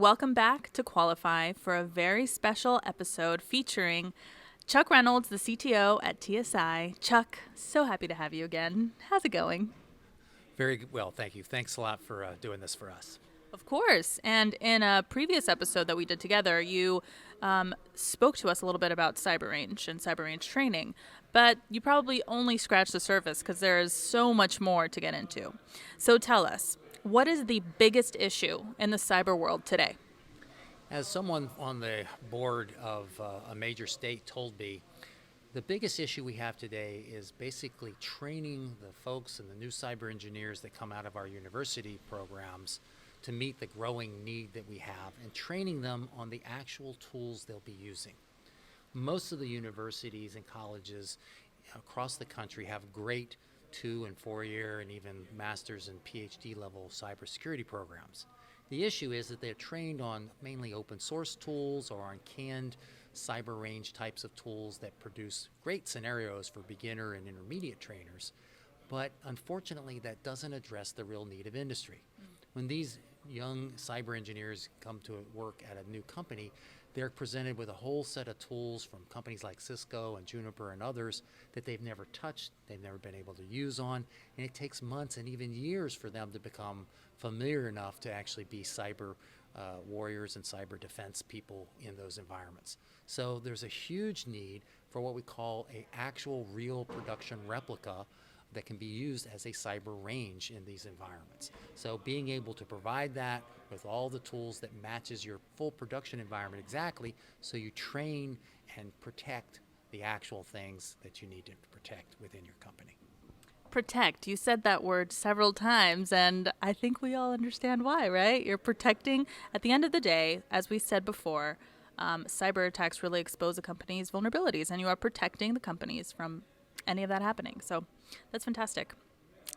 welcome back to QualiFYI for a very special episode featuring Chuck Reynolds, the CTO at TSI. Chuck, so happy to have you again. How's it going? Very well, thank you. Thanks a lot for doing this for us. Of course. And in a previous episode that we did together, you spoke to us a little bit about cyber range and cyber range training, but you probably only scratched the surface because there is so much more to get into. So tell us, what is the biggest issue in the cyber world today? As someone on the board of a major state told me, the biggest issue we have today is basically training the folks and the new cyber engineers that come out of our university programs to meet the growing need that we have and training them on the actual tools they'll be using. Most of the universities and colleges across the country have great 2- and 4-year and even master's and PhD level cybersecurity programs. The issue is that they're trained on mainly open source tools or on canned cyber range types of tools that produce great scenarios for beginner and intermediate trainers, but unfortunately that doesn't address the real need of industry. When these young cyber engineers come to work at a new company, they're presented with a whole set of tools from companies like Cisco and Juniper and others that they've never touched, they've never been able to use on, and it takes months and even years for them to become familiar enough to actually be cyber warriors and cyber defense people in those environments. So there's a huge need for what we call an actual real production replica that can be used as a cyber range in these environments. So being able to provide that with all the tools that matches your full production environment exactly, so you train and protect the actual things that you need to protect within your company. Protect. You said that word several times, and I think we all understand why, right? You're protecting. At the end of the day, as we said before, cyber attacks really expose a company's vulnerabilities, and you are protecting the companies from any of that happening. So that's fantastic.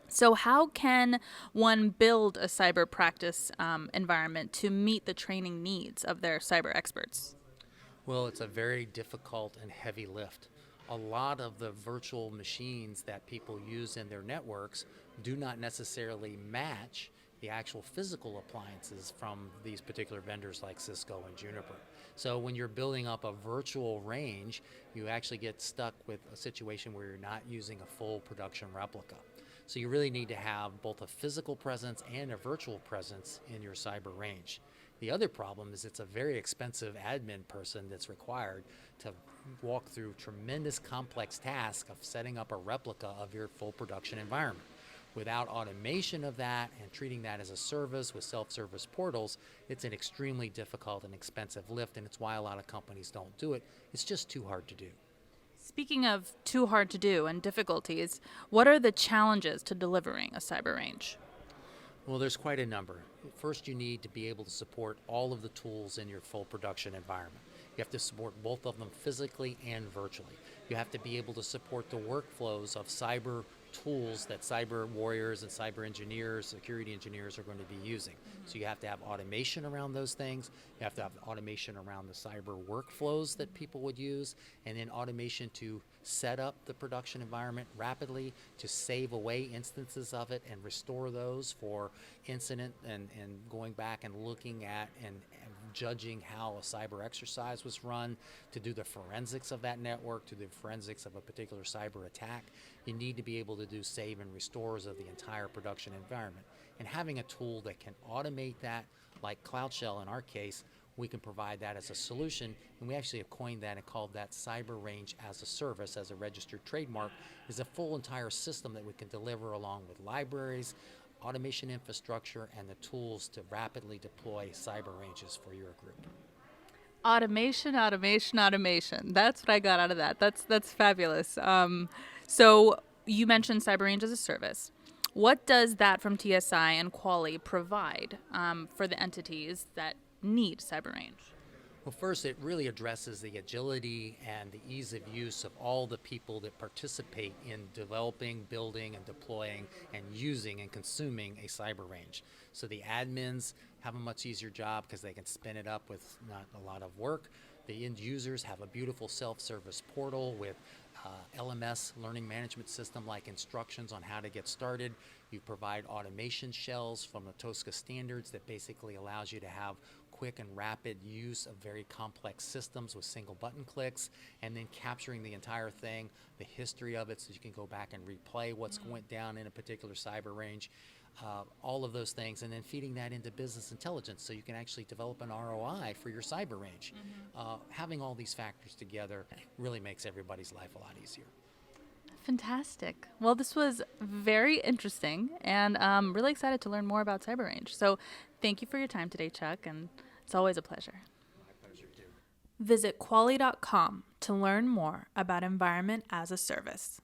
So how can one build a cyber practice environment to meet the training needs of their cyber experts? Well, it's a very difficult and heavy lift. A lot of the virtual machines that people use in their networks do not necessarily match the actual physical appliances from these particular vendors like Cisco and Juniper. So when you're building up a virtual range, you actually get stuck with a situation where you're not using a full production replica. So you really need to have both a physical presence and a virtual presence in your cyber range. The other problem is it's a very expensive admin person that's required to walk through tremendous complex tasks of setting up a replica of your full production environment. Without automation of that and treating that as a service with self-service portals, it's an extremely difficult and expensive lift, and it's why a lot of companies don't do it. It's just too hard to do. Speaking of too hard to do and difficulties, what are the challenges to delivering a cyber range? Well, there's quite a number. First, you need to be able to support all of the tools in your full production environment. You have to support both of them physically and virtually. You have to be able to support the workflows of cyber tools that cyber warriors and cyber engineers, security engineers are going to be using. So you have to have automation around those things. You have to have automation around the cyber workflows that people would use, and then automation to set up the production environment rapidly, to save away instances of it and restore those for incident and going back and looking at and judging how a cyber exercise was run, to do the forensics of that network, to do the forensics of a particular cyber attack. You need to be able to do save and restores of the entire production environment. And having a tool that can automate that, like Cloud Shell in our case, we can provide that as a solution, and we actually have coined that and called that Cyber Range as a Service, as a registered trademark, is a full entire system that we can deliver along with libraries, automation infrastructure, and the tools to rapidly deploy cyber ranges for your group. Automation, automation, automation. That's what I got out of that. That's fabulous. So you mentioned Cyber Range as a service. What does that from TSI and Quali provide for the entities that need Cyber Range? Well, first, it really addresses the agility and the ease of use of all the people that participate in developing, building, and deploying, and using and consuming a cyber range. So the admins have a much easier job because they can spin it up with not a lot of work. The end users have a beautiful self-service portal with LMS, learning management system, like instructions on how to get started. You provide automation shells from the TOSCA standards that basically allows you to have quick and rapid use of very complex systems with single button clicks, and then capturing the entire thing, the history of it, so you can go back and replay what's went down in a particular cyber range, all of those things, and then feeding that into business intelligence so you can actually develop an ROI for your cyber range. Having all these factors together really makes everybody's life a lot easier. Fantastic. Well, this was very interesting, and I'm really excited to learn more about cyber range. So thank you for your time today, Chuck, and it's always a pleasure. My pleasure too. Visit quali.com to learn more about environment as a service.